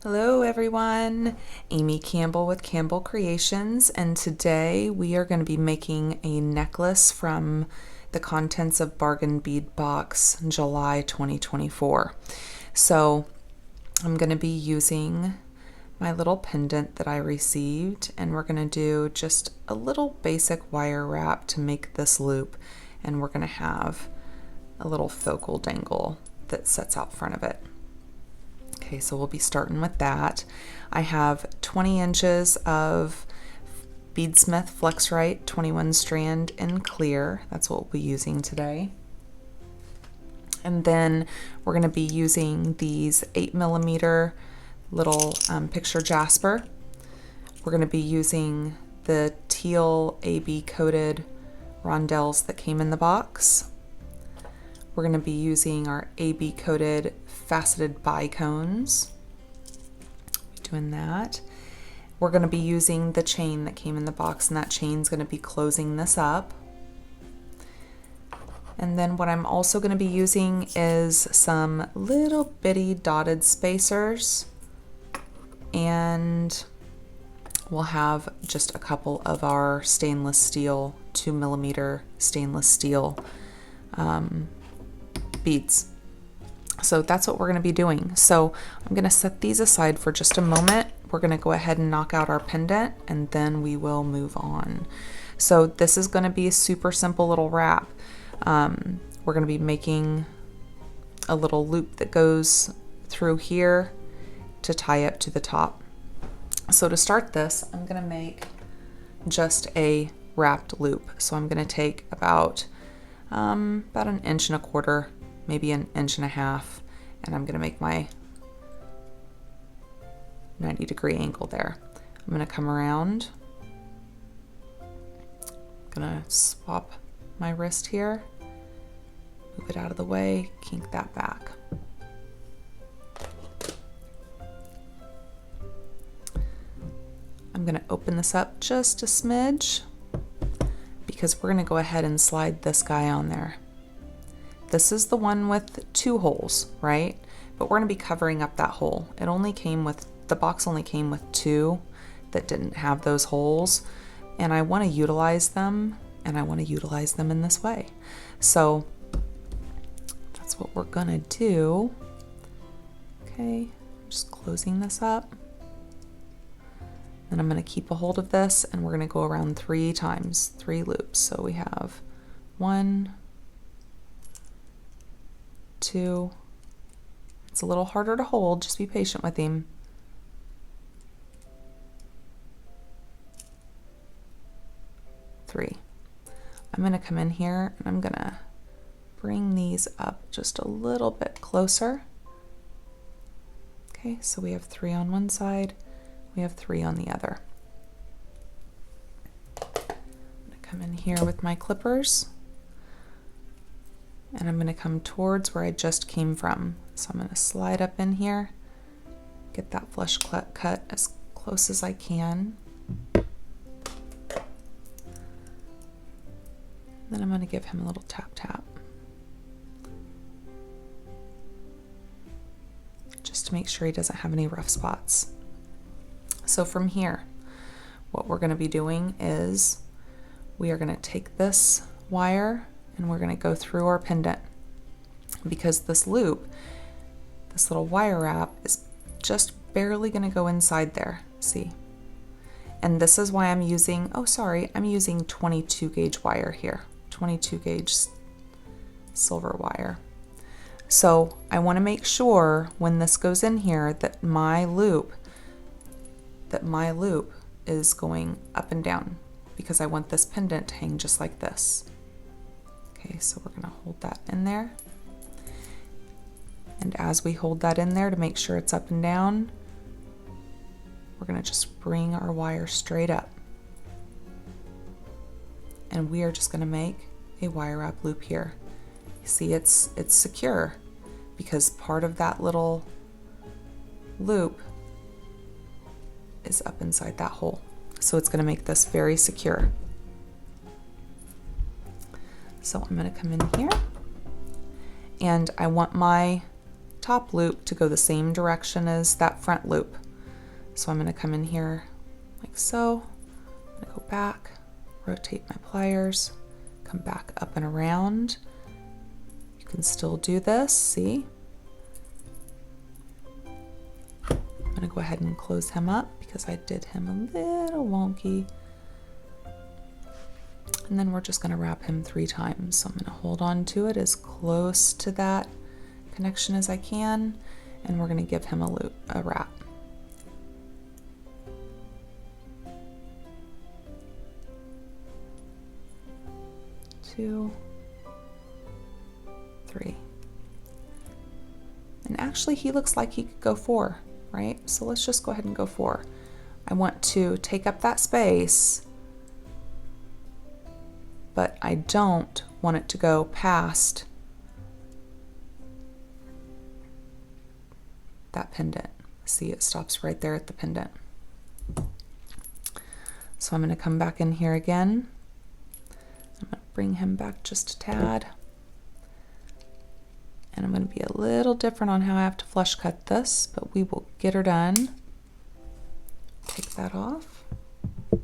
Hello everyone, Amy Campbell with Campbell Creations, and today we are going to be making a necklace from the contents of Bargain Bead Box July 2024. So I'm going to be using my little pendant that I received, and we're going to do just a little basic wire wrap to make this loop, and we're going to have a little focal dangle that sets out front of it. Okay, so we'll be starting with that. I have 20 inches of Beadsmith Flexrite 21 strand in clear. That's what we'll be using today. And then we're going to be using these 8mm little picture jasper. We're going to be using the teal AB coated rondelles that came in the box. We're going to be using our AB coated faceted bicones. Doing that. We're going to be using the chain that came in the box, and that chain's going to be closing this up. And then what I'm also going to be using is some little bitty dotted spacers, and we'll have just a couple of our stainless steel 2mm stainless steel beads. So that's what we're going to be doing. So I'm going to set these aside for just a moment. We're going to go ahead and knock out our pendant, and then we will move on. So this is going to be a super simple little wrap. We're going to be making a little loop that goes through here to tie up to the top. So to start this, I'm going to make just a wrapped loop. So I'm going to take about an 1.25 inches, maybe 1.5 inches, and I'm going to make my 90-degree angle there. I'm going to come around, I'm going to swap my wrist here, move it out of the way, kink that back. I'm going to open this up just a smidge because we're going to go ahead and slide this guy on there. This is the one with 2 holes, right? But we're going to be covering up that hole. The box only came with 2 that didn't have those holes, and I want to utilize them, and I want to utilize them in this way. So that's what we're going to do. Okay, just closing this up. Then I'm going to keep a hold of this, and we're going to go around 3 times, 3 loops. So we have 1, 2, it's a little harder to hold, just be patient with him. 3. I'm going to come in here and I'm going to bring these up just a little bit closer. Okay, so we have 3 on one side, we have 3 on the other. I'm going to come in here with my clippers, and I'm going to come towards where I just came from. So I'm going to slide up in here, get that flush cut as close as I can. Then I'm going to give him a little tap tap, just to make sure he doesn't have any rough spots. So from here, what we're going to be doing is we are going to take this wire and we're going to go through our pendant, because this loop, this little wire wrap, is just barely going to go inside there, see? And this is why I'm using, I'm using 22 gauge wire here, 22 gauge silver wire. So I want to make sure when this goes in here that my loop is going up and down, because I want this pendant to hang just like this. Okay, so we're going to hold that in there. And as we hold that in there to make sure it's up and down, we're going to just bring our wire straight up. And we are just going to make a wire wrap loop here. You see, it's secure because part of that little loop is up inside that hole. So it's going to make this very secure. So I'm going to come in here, and I want my top loop to go the same direction as that front loop. So I'm going to come in here like so. I'm going to go back, rotate my pliers, come back up and around. You can still do this, see? I'm going to go ahead and close him up because I did him a little wonky. And then we're just going to wrap him 3 times. So I'm going to hold on to it as close to that connection as I can, and we're going to give him a wrap. 2, 3. And actually he looks like he could go 4, right? So let's just go ahead and go 4. I want to take up that space, but I don't want it to go past that pendant. See, it stops right there at the pendant. So I'm going to come back in here again. I'm going to bring him back just a tad. And I'm going to be a little different on how I have to flush cut this, but we will get her done. Take that off. And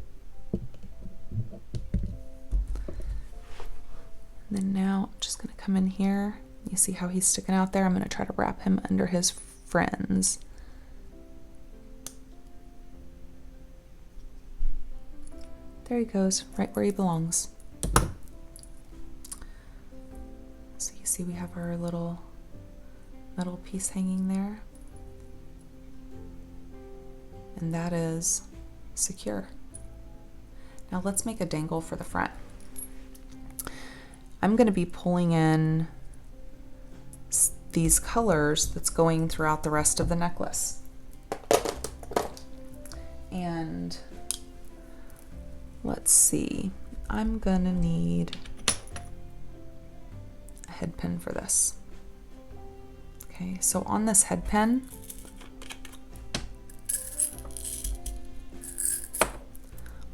then now I'm just going to come in here. You see how he's sticking out there? I'm going to try to wrap him under his friends. There he goes, right where he belongs. So you see we have our little metal piece hanging there. And that is secure. Now let's make a dangle for the front. I'm going to be pulling in these colors that's going throughout the rest of the necklace. And let's see, I'm going to need a head pin for this. Okay, so on this head pin,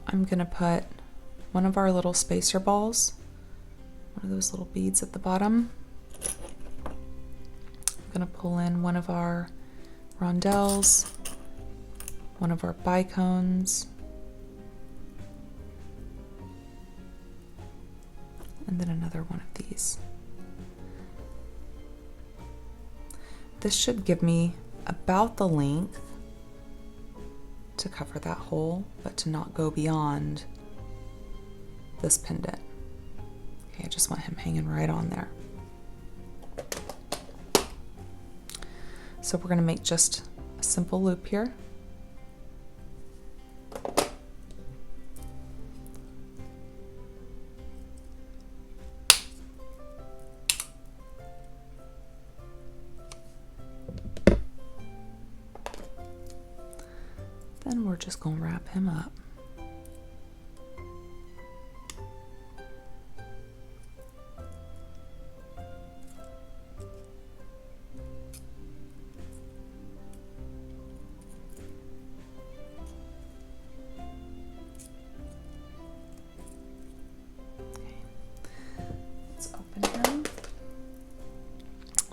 I'm going to put one of our little spacer balls, one of those little beads at the bottom. I'm going to pull in one of our rondelles, one of our bicones, and then another one of these. This should give me about the length to cover that hole, but to not go beyond this pendant. Okay, I just want him hanging right on there. So we're going to make just a simple loop here. Then we're just going to wrap him up. Let's open him.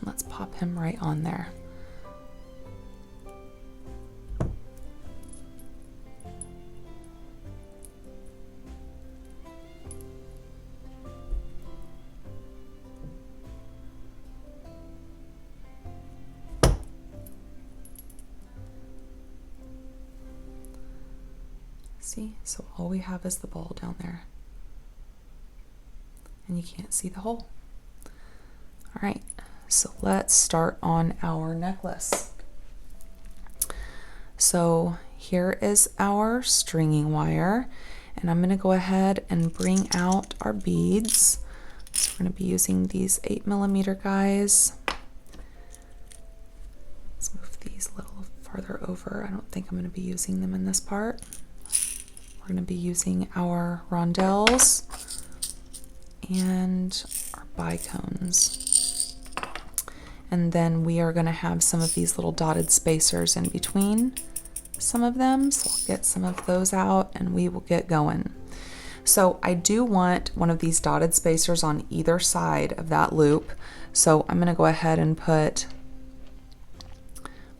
Let's pop him right on there. See, so all we have is the ball down there. And you can't see the hole. All right, so let's start on our necklace. So here is our stringing wire, and I'm gonna go ahead and bring out our beads. So we're gonna be using these 8mm guys. Let's move these a little farther over. I don't think I'm gonna be using them in this part. We're going to be using our rondelles and our bicones. And then we are going to have some of these little dotted spacers in between some of them. So I'll get some of those out and we will get going. So I do want one of these dotted spacers on either side of that loop. So I'm going to go ahead and put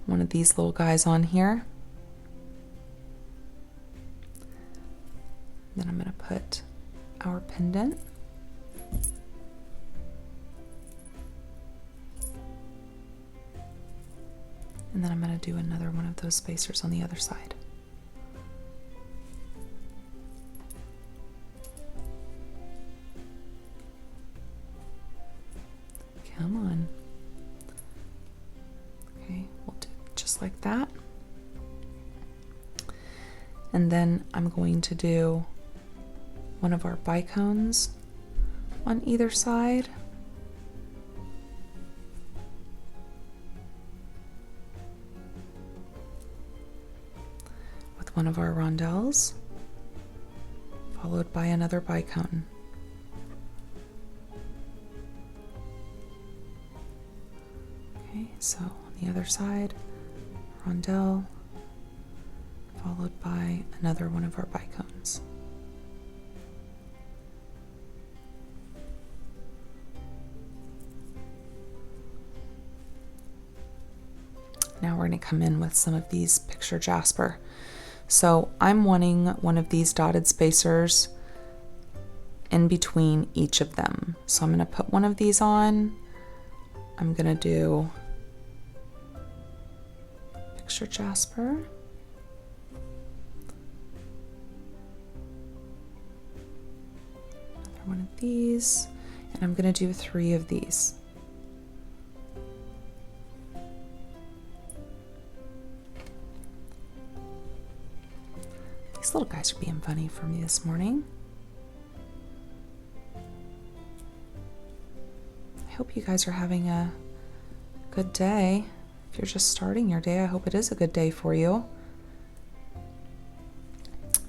one of these little guys on here. Then I'm going to put our pendant. And then I'm going to do another one of those spacers on the other side. Come on. Okay, we'll do it just like that. And then I'm going to do one of our bicones on either side. With one of our rondelles, followed by another bicone. Okay, so on the other side, rondelle, followed by another one of our bicones. Now we're going to come in with some of these picture jasper. So I'm wanting one of these dotted spacers in between each of them. So I'm going to put one of these on. I'm going to do picture jasper. Another one of these. And I'm going to do 3 of these. These little guys are being funny for me this morning. I hope you guys are having a good day. If you're just starting your day, I hope it is a good day for you.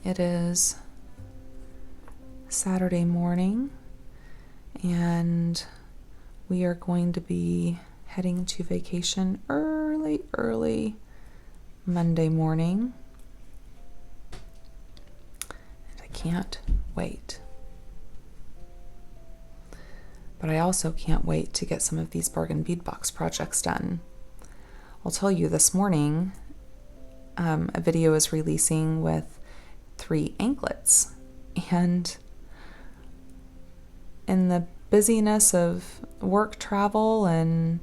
It is Saturday morning, and we are going to be heading to vacation early Monday morning. Can't wait. But I also can't wait to get some of these Bargain Bead Box projects done. I'll tell you, this morning a video is releasing with 3 anklets, and in the busyness of work travel and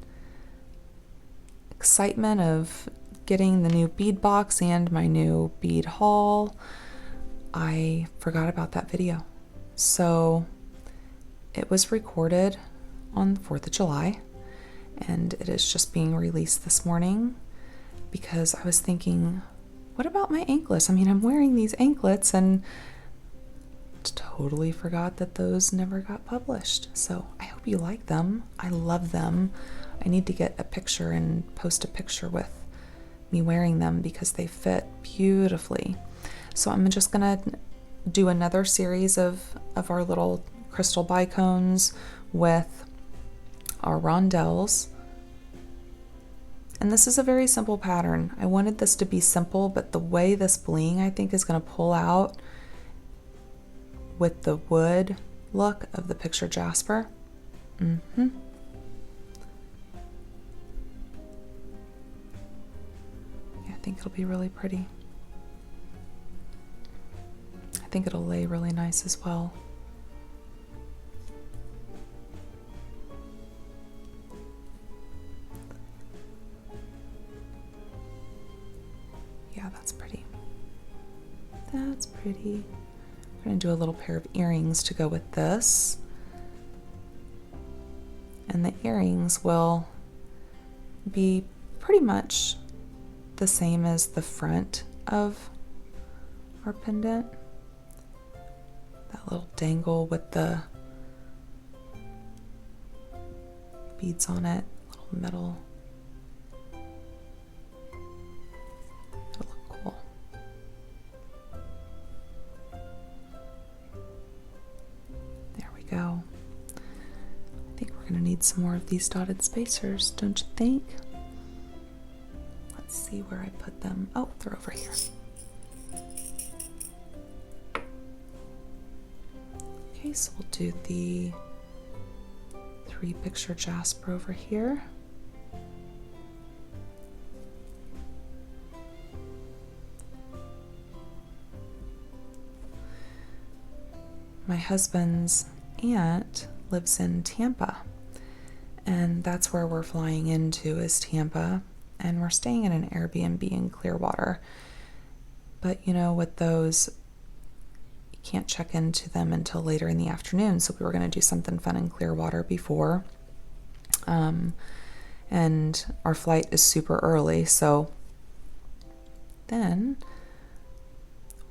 excitement of getting the new bead box and my new bead haul, I forgot about that video. So it was recorded on the 4th of July, and it is just being released this morning because I was thinking, what about my anklets? I mean, I'm wearing these anklets and totally forgot that those never got published. So I hope you like them. I love them. I need to get a picture and post a picture with me wearing them because they fit beautifully. So I'm just gonna do another series of our little crystal bicones with our rondelles. And this is a very simple pattern. I wanted this to be simple, but the way this bling I think is gonna pull out with the wood look of the picture jasper. I think it'll be really pretty. I think it'll lay really nice as well. Yeah, that's pretty. That's pretty. I'm going to do a little pair of earrings to go with this. And the earrings will be pretty much the same as the front of our pendant. That little dangle with the beads on it, little metal. It'll look cool. There we go. I think we're going to need some more of these dotted spacers, don't you think? Let's see where I put them. Oh, they're over here. Okay, so we'll do the 3 picture jasper over here. my husband's aunt lives in Tampa, and that's where we're flying into, is Tampa, and we're staying in an Airbnb in Clearwater. But you know, with those, you can't check into them until later in the afternoon, so we were going to do something fun in Clearwater before. And our flight is super early, so then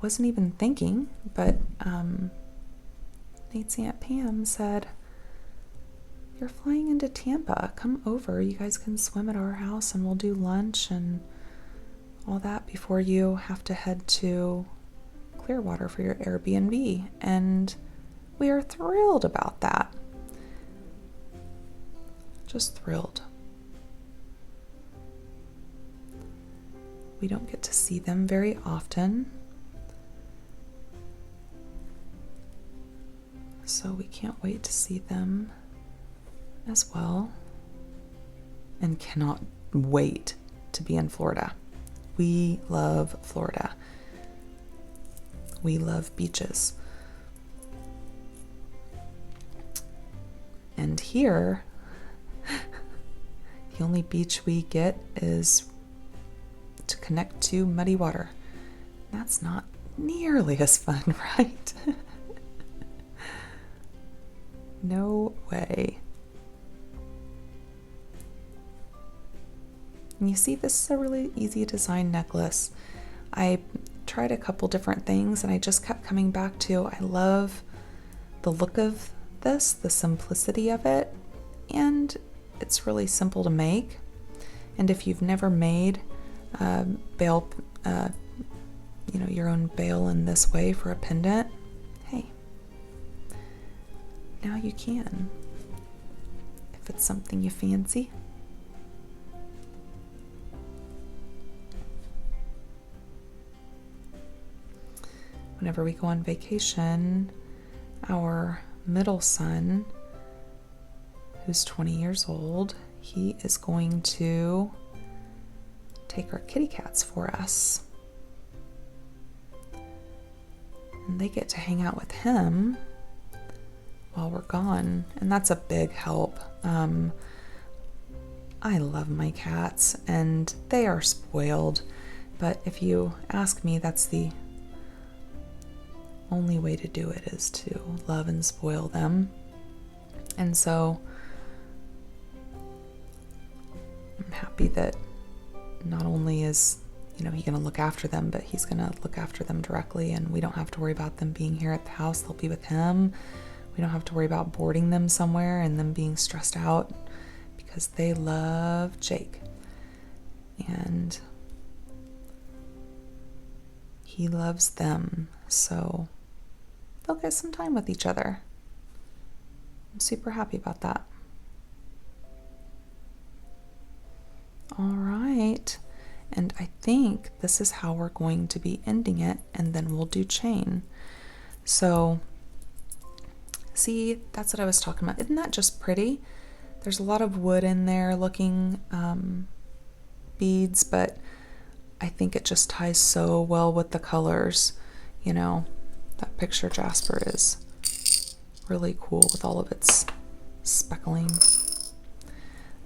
wasn't even thinking, but Nate's Aunt Pam said, "You're flying into Tampa, come over, you guys can swim at our house and we'll do lunch and all that before you have to head to Clearwater for your Airbnb." And we are thrilled about that. Just thrilled. We don't get to see them very often, so we can't wait to see them as well, and cannot wait to be in Florida. We love Florida. We love beaches. And here, the only beach we get is to connect to muddy water. That's not nearly as fun, right? No way. And you see, this is a really easy design necklace. I tried a couple different things and I just kept coming back to, I love the look of this, the simplicity of it, and it's really simple to make. And if you've never made bail, your own bail in this way for a pendant, hey, now you can, if it's something you fancy. Whenever we go on vacation, our middle son, who's 20 years old, he is going to take our kitty cats for us. And they get to hang out with him while we're gone, and that's a big help. I love my cats, and they are spoiled, but if you ask me, that's the only way to do it, is to love and spoil them. And so I'm happy that not only is he going to look after them, but he's going to look after them directly, and we don't have to worry about them being here at the house. They'll be with him. We don't have to worry about boarding them somewhere and them being stressed out, because they love Jake and he loves them, so they'll get some time with each other. I'm super happy about that. All right, and I think this is how we're going to be ending it, and then we'll do chain. So see, that's what I was talking about. Isn't that just pretty? There's a lot of wood in there looking beads, but I think it just ties so well with the colors. That picture jasper is really cool with all of its speckling.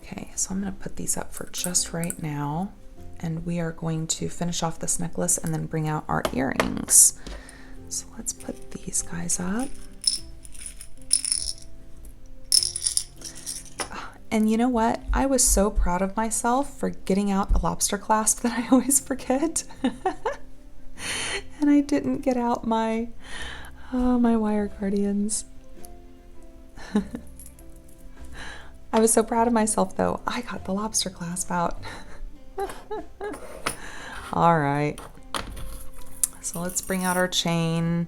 Okay, so I'm going to put these up for just right now, and we are going to finish off this necklace and then bring out our earrings. So let's put these guys up. And you know what? I was so proud of myself for getting out a lobster clasp that I always forget. And I didn't get out my wire guardians. I was so proud of myself though. I got the lobster clasp out. All right. So let's bring out our chain.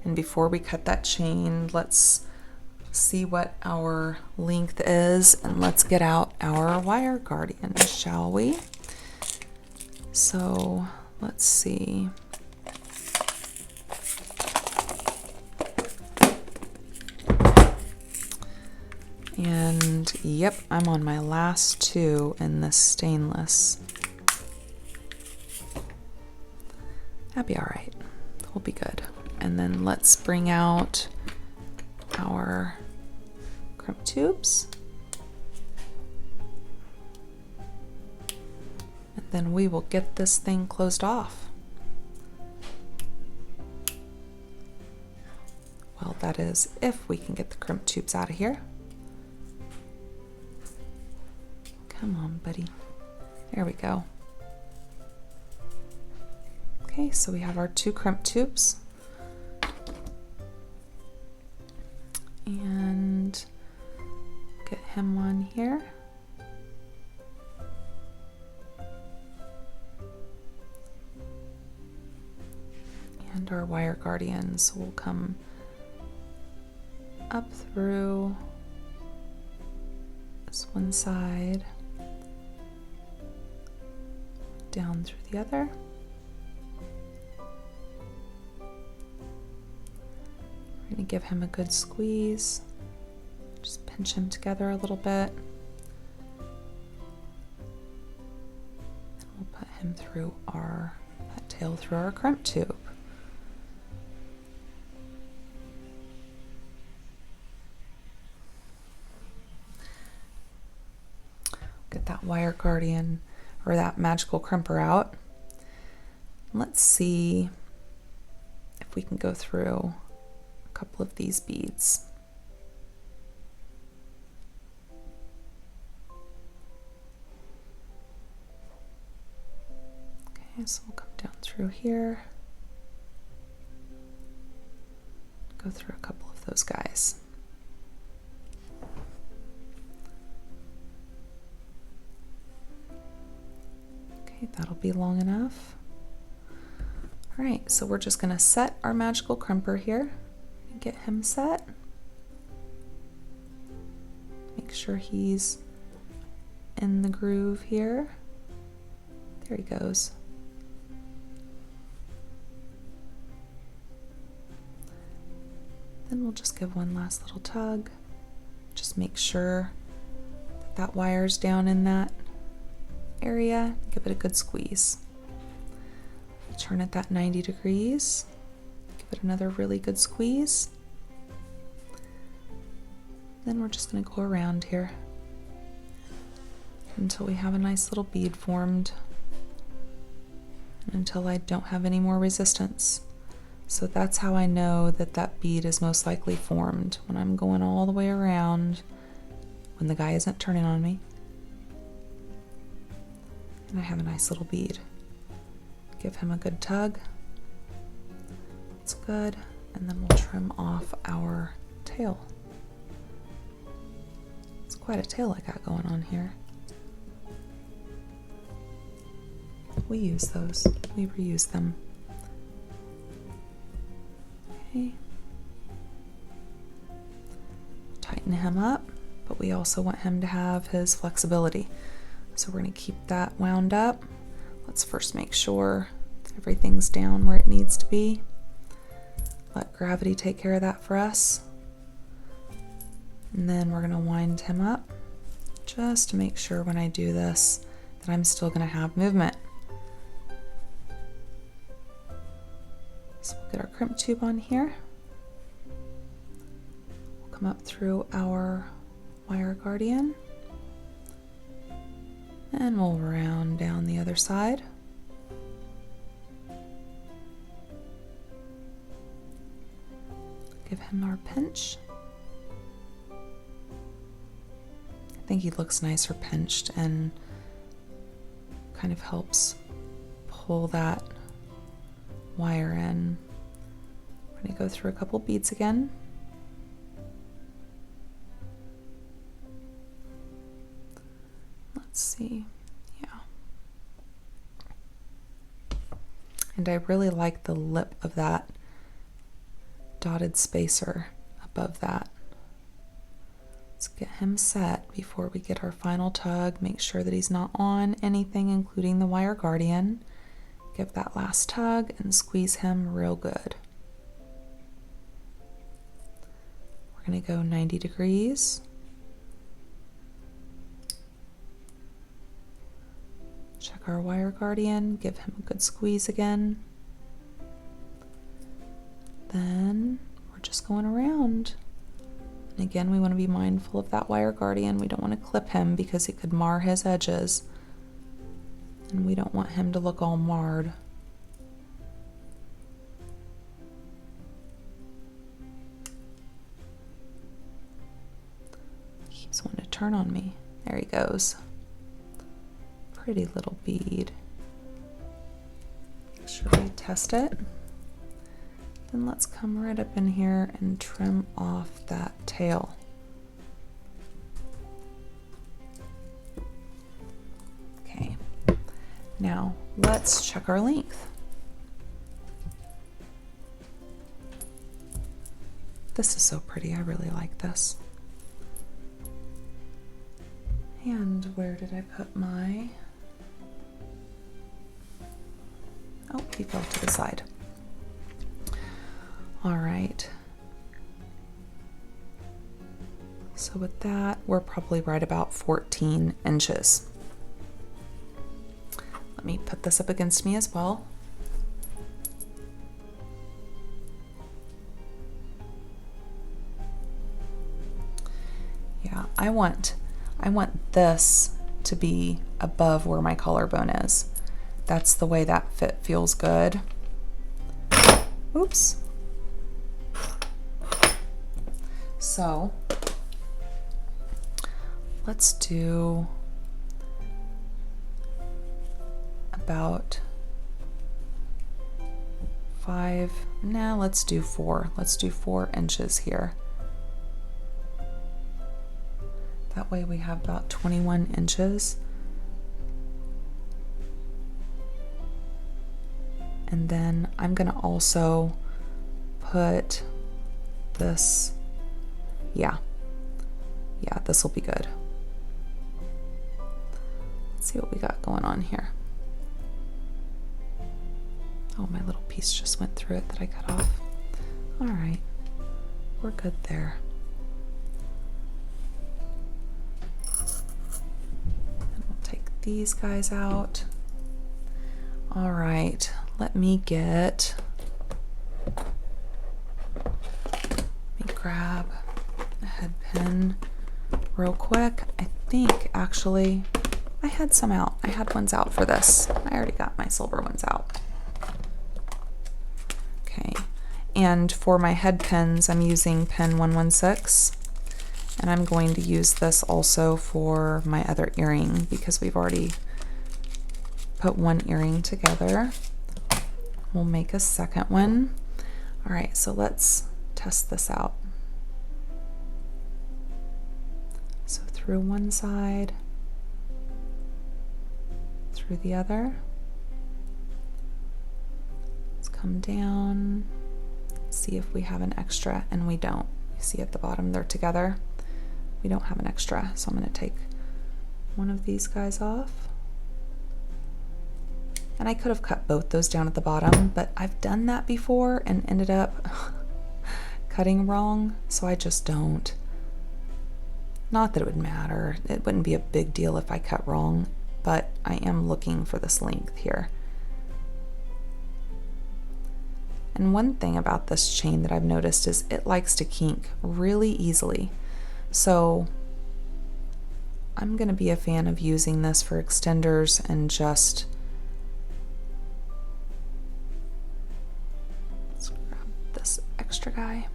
And before we cut that chain, let's see what our length is, and let's get out our wire guardian, shall we? So let's see. And yep, I'm on my last two in this stainless. That'll be all right. We'll be good. And then let's bring out our crimp tubes. And then we will get this thing closed off. Well, that is if we can get the crimp tubes out of here. Come on, buddy. There we go. Okay, so we have our 2 crimp tubes. And get him one here. And our wire guardians will come up through this one side, down through the other. We're going to give him a good squeeze. Just pinch him together a little bit. And we'll put him through that tail through our crimp tube. Get that wire guardian or that magical crimper out. Let's see if we can go through a couple of these beads. Okay, so we'll come down through here, go through a couple of those guys. That'll be long enough. All right, so we're just going to set our magical crimper here. Get him set. Make sure he's in the groove here. There he goes. Then we'll just give one last little tug. Just make sure that that wire's down in that area. Give it a good squeeze. Turn it that 90 degrees. Give it another really good squeeze. Then we're just going to go around here until we have a nice little bead formed, and until I don't have any more resistance. So that's how I know that that bead is most likely formed, when I'm going all the way around, when the guy isn't turning on me. And I have a nice little bead. Give him a good tug. That's good. And then we'll trim off our tail. It's quite a tail I got going on here. We use those. We reuse them. Okay. Tighten him up, but we also want him to have his flexibility. So we're going to keep that wound up. Let's first make sure everything's down where it needs to be. Let gravity take care of that for us. And then we're going to wind him up just to make sure when I do this that I'm still going to have movement. So we'll get our crimp tube on here. We'll come up through our wire guardian. And we'll round down the other side. Give him our pinch. I think he looks nicer pinched and kind of helps pull that wire in. We're going to go through a couple beads again. Let's see, yeah. And I really like the lip of that dotted spacer above that. Let's get him set before we get our final tug. Make sure that he's not on anything, including the wire guardian. Give that last tug and squeeze him real good. We're going to go 90 degrees. Check our wire guardian, give him a good squeeze again. Then we're just going around And again, we want to be mindful of that wire guardian. We don't want to clip him because it could mar his edges. And we don't want him to look all marred. He keeps wanting to turn on me. There he goes. Pretty little bead. Should we test it? Then let's come right up in here and trim off that tail. Okay, now let's check our length. This is so pretty, I really like this. And where did I put my... Oh, he fell to the side. All right. So with that, we're probably right about 14 inches. Let me put this up against me as well. Yeah, I want this to be above where my collarbone is. That's the way that fit feels good. Oops. So let's do about 5, nah, let's do 4. Let's do 4 inches here. That way we have about 21 inches. And then I'm gonna also put this, yeah, this will be good. Let's see what we got going on here. Oh, my little piece just went through it that I cut off. All right, we're good there. And we'll take these guys out. All right, let me grab a head pin real quick. I think actually I had some out. I had ones out for this. I already got my silver ones out. Okay, and for my head pins, I'm using pin 116, and I'm going to use this also for my other earring because we've already put one earring together. We'll make a second one. All right, so let's test this out. So through one side, through the other. Let's come down, see if we have an extra, and we don't. You see at the bottom they're together. We don't have an extra, so I'm going to take one of these guys off. And I could have cut both those down at the bottom, but I've done that before and ended up cutting wrong, so I just don't. Not that it would matter. It wouldn't be a big deal if I cut wrong, but I am looking for this length here. And one thing about this chain that I've noticed is it likes to kink really easily. So I'm going to be a fan of using this for extenders and just let's grab this extra guy.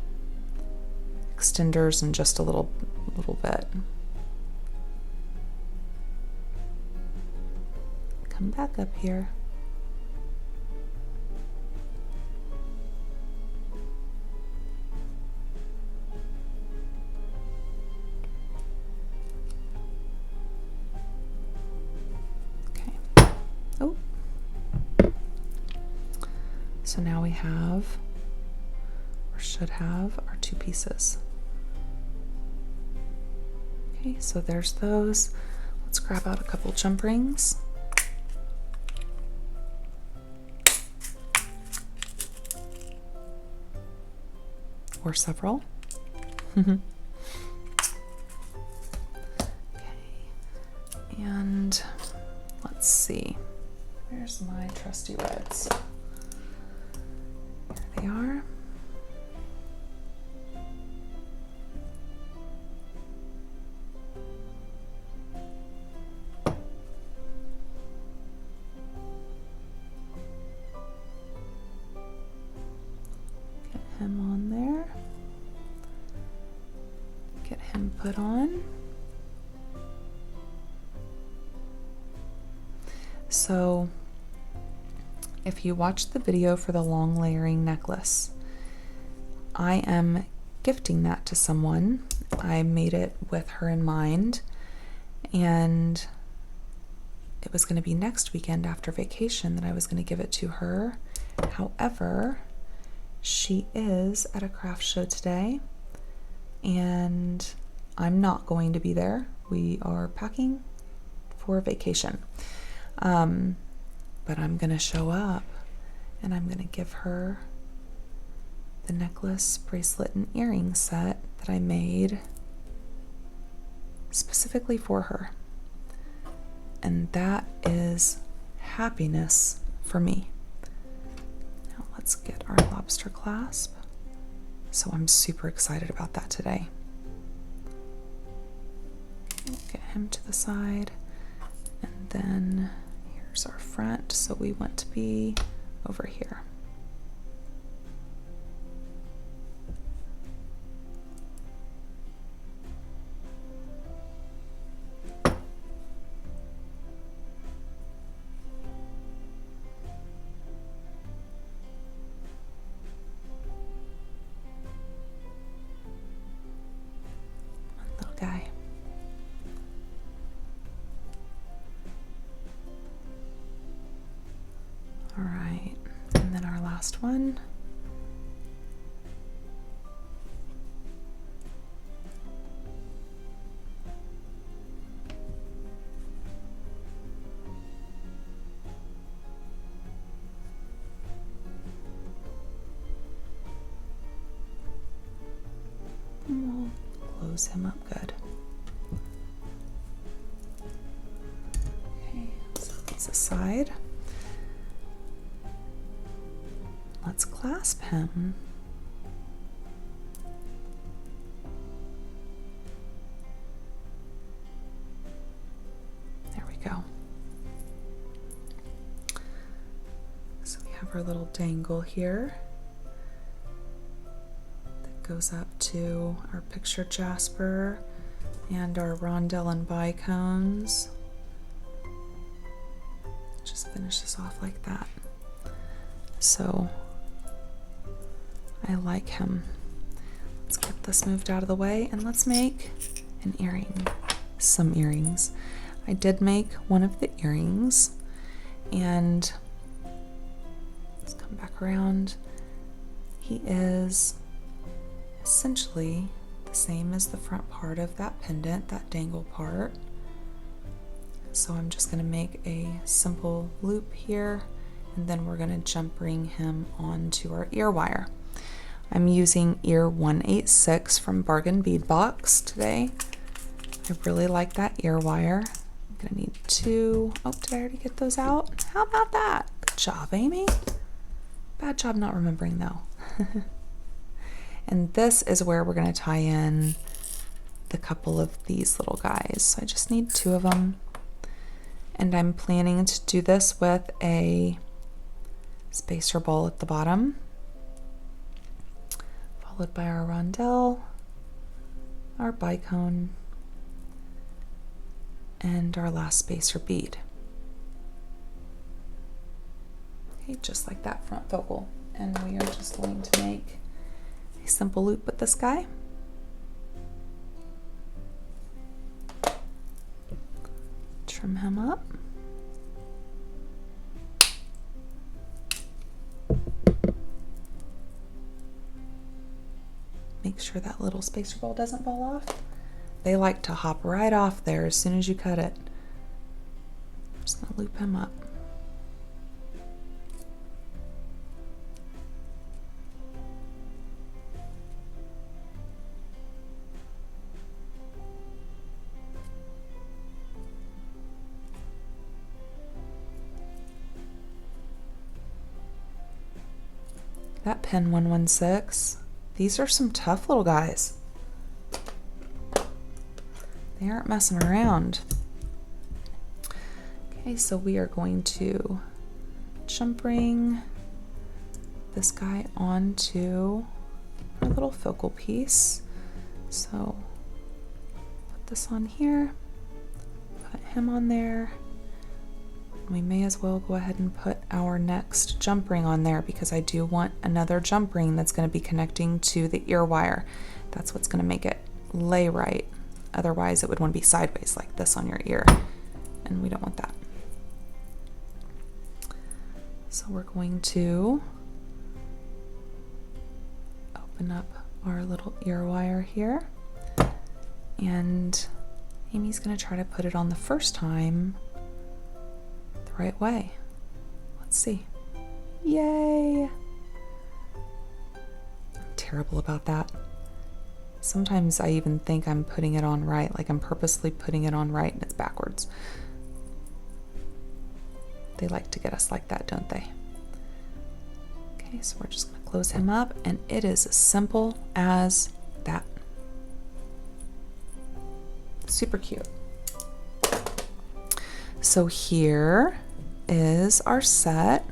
Extenders and just a little bit. Come back up here. Okay. Oh. So now we have, or should have, our two pieces. Okay, so there's those. Let's grab out a couple jump rings. Or several. Okay, and let's see. Where's my trusty reds? There they are. put on. So if you watched the video for the long layering necklace, I am gifting that to someone. I made it with her in mind, and it was going to be next weekend after vacation that I was going to give it to her. However, she is at a craft show today, and I'm not going to be there. We are packing for vacation. But I'm going to show up, and I'm going to give her the necklace, bracelet, and earring set that I made specifically for her. And that is happiness for me. Now let's get our lobster clasp. So I'm super excited about that today. We'll get him to the side, and then here's our front. So we want to be over here. Little guy. All right, and then our last one. And we'll close him up good. Okay, so that's aside. Let's clasp him. There we go. So we have our little dangle here that goes up to our picture jasper and our rondelle and bicones. Just finish this off like that. So I like him. Let's get this moved out of the way, and let's make an earring. Some earrings. I did make one of the earrings, and let's come back around. He is essentially the same as the front part of that pendant, that dangle part. So I'm just going to make a simple loop here, and then we're going to jump ring him onto our ear wire. I'm using ear 186 from Bargain Bead Box today. I really like that ear wire. I'm going to need 2. Oh, did I already get those out? How about that? Good job, Amy. Bad job not remembering though. And this is where we're going to tie in the couple of these little guys. So I just need 2 of them. And I'm planning to do this with a spacer ball at the bottom, followed by our rondelle, our bicone, and our last spacer bead. Okay, just like that front focal. And we are just going to make a simple loop with this guy. Trim him up. Make sure that little spacer ball doesn't fall off. They like to hop right off there as soon as you cut it. I'm just going to loop him up. That pen 116. These are some tough little guys. They aren't messing around. Okay, so we are going to jump ring this guy onto our little focal piece. So put this on here, put him on there. We may as well go ahead and put our next jump ring on there because I do want another jump ring that's going to be connecting to the ear wire. That's what's going to make it lay right. Otherwise it would want to be sideways like this on your ear, and we don't want that. So we're going to open up our little ear wire here, and Amy's going to try to put it on the first time the right way. Let's see. Yay! I'm terrible about that. Sometimes I even think I'm putting it on right, like I'm purposely putting it on right and it's backwards. They like to get us like that, don't they? Okay, so we're just going to close him up, and it is as simple as that. Super cute. So here is our set,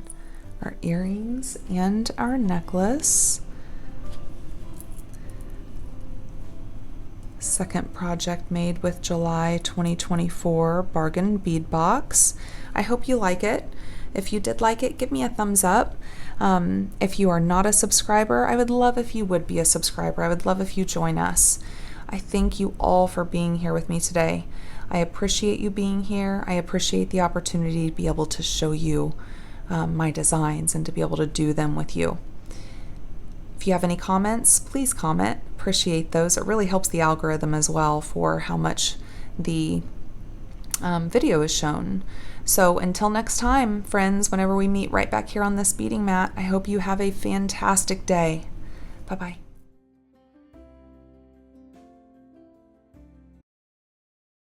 our earrings and our necklace. Second project made with July 2024 Bargain Bead Box. I hope you like it. If you did like it, give me a thumbs up. If you are not a subscriber, I would love if you would be a subscriber. I would love if you join us. I thank you all for being here with me today. I appreciate you being here. I appreciate the opportunity to be able to show you my designs and to be able to do them with you. If you have any comments, please comment. Appreciate those. It really helps the algorithm as well for how much the video is shown. So until next time, friends, whenever we meet right back here on this beading mat, I hope you have a fantastic day. Bye-bye.